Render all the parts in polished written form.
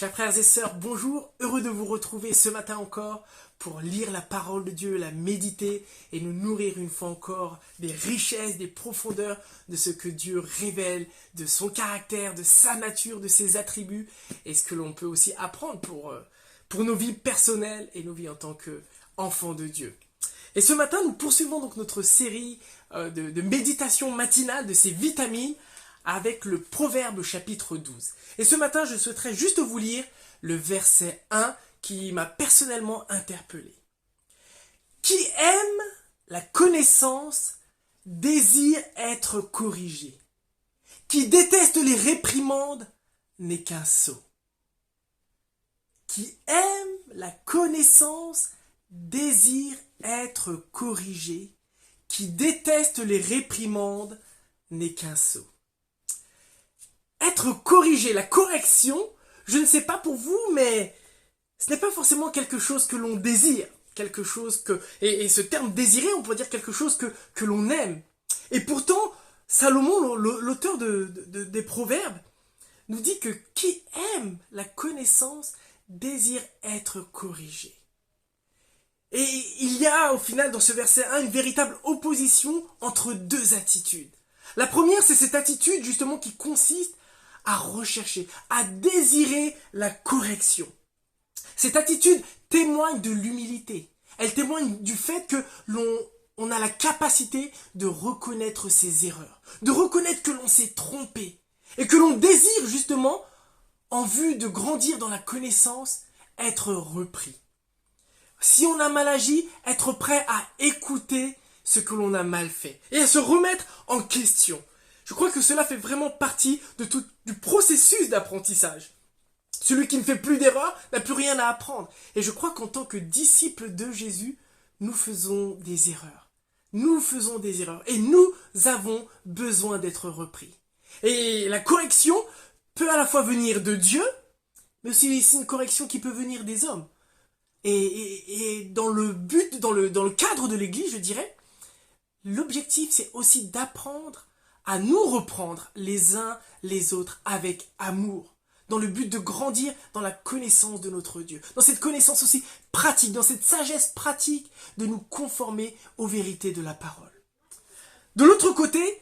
Chers frères et sœurs, bonjour, heureux de vous retrouver ce matin encore pour lire la parole de Dieu, la méditer et nous nourrir une fois encore des richesses, des profondeurs de ce que Dieu révèle, de son caractère, de sa nature, de ses attributs et ce que l'on peut aussi apprendre pour nos vies personnelles et nos vies en tant qu'enfants de Dieu. Et ce matin, nous poursuivons donc notre série de méditation matinale de ces vitamines avec le Proverbe chapitre 12. Et ce matin, je souhaiterais juste vous lire le verset 1 qui m'a personnellement interpellé. Qui aime la connaissance désire être corrigé. Qui déteste les réprimandes n'est qu'un sot. Qui aime la connaissance désire être corrigé. Qui déteste les réprimandes n'est qu'un sot. Être corrigé, la correction, je ne sais pas pour vous, mais ce n'est pas forcément quelque chose que l'on désire, quelque chose que, et ce terme désirer, on pourrait dire quelque chose que l'on aime. Et pourtant, Salomon, l'auteur des Proverbes, nous dit que qui aime la connaissance désire être corrigé. Et il y a au final dans ce verset 1 une véritable opposition entre deux attitudes. La première, c'est cette attitude justement qui consiste à rechercher, à désirer la correction. Cette attitude témoigne de l'humilité. Elle témoigne du fait que l'on a la capacité de reconnaître ses erreurs, de reconnaître que l'on s'est trompé et que l'on désire justement, en vue de grandir dans la connaissance, être repris. Si on a mal agi, être prêt à écouter ce que l'on a mal fait et à se remettre en question. Je crois que cela fait vraiment partie du processus d'apprentissage. Celui qui ne fait plus d'erreurs n'a plus rien à apprendre. Et je crois qu'en tant que disciples de Jésus, nous faisons des erreurs. Nous faisons des erreurs. Et nous avons besoin d'être repris. Et la correction peut à la fois venir de Dieu, mais aussi c'est une correction qui peut venir des hommes. Et dans le cadre de l'Église, je dirais, l'objectif c'est aussi d'apprendre à nous reprendre les uns les autres avec amour, dans le but de grandir dans la connaissance de notre Dieu, dans cette connaissance aussi pratique, dans cette sagesse pratique de nous conformer aux vérités de la parole. De l'autre côté,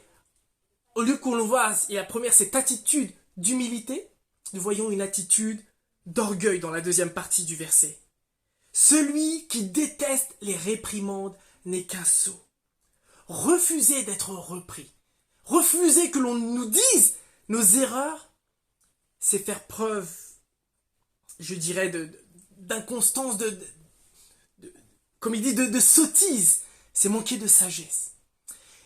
au lieu qu'on le voit, il y a première cette attitude d'humilité, nous voyons une attitude d'orgueil dans la deuxième partie du verset. Celui qui déteste les réprimandes n'est qu'un sot. Refusez d'être repris. Refuser que l'on nous dise nos erreurs, c'est faire preuve, je dirais, d'inconstance, comme il dit, de sottise. C'est manquer de sagesse.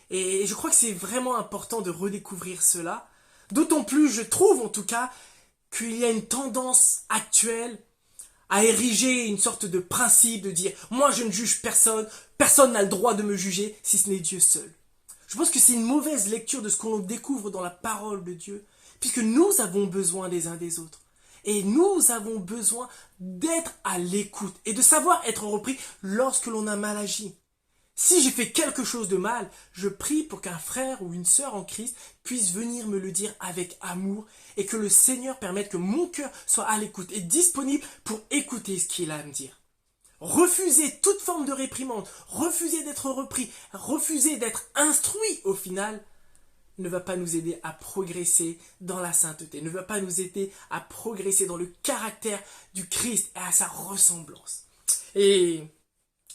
Et je crois que c'est vraiment important de redécouvrir cela. D'autant plus, je trouve en tout cas, qu'il y a une tendance actuelle à ériger une sorte de principe, de dire « moi je ne juge personne, personne n'a le droit de me juger si ce n'est Dieu seul ». Je pense que c'est une mauvaise lecture de ce qu'on découvre dans la parole de Dieu, puisque nous avons besoin des uns des autres. Et nous avons besoin d'être à l'écoute et de savoir être repris lorsque l'on a mal agi. Si j'ai fait quelque chose de mal, je prie pour qu'un frère ou une sœur en Christ puisse venir me le dire avec amour et que le Seigneur permette que mon cœur soit à l'écoute et disponible pour écouter ce qu'il a à me dire. Refuser toute forme de réprimande, refuser d'être repris, refuser d'être instruit au final, ne va pas nous aider à progresser dans la sainteté, ne va pas nous aider à progresser dans le caractère du Christ et à sa ressemblance. Et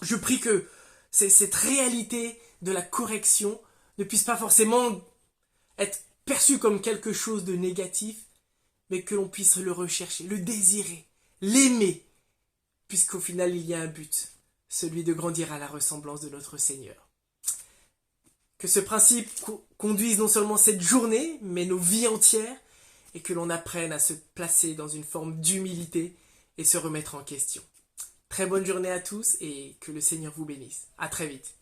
je prie que cette réalité de la correction ne puisse pas forcément être perçue comme quelque chose de négatif, mais que l'on puisse le rechercher, le désirer, l'aimer, puisqu'au final il y a un but, celui de grandir à la ressemblance de notre Seigneur. Que ce principe conduise non seulement cette journée, mais nos vies entières, et que l'on apprenne à se placer dans une forme d'humilité et se remettre en question. Très bonne journée à tous et que le Seigneur vous bénisse. À très vite.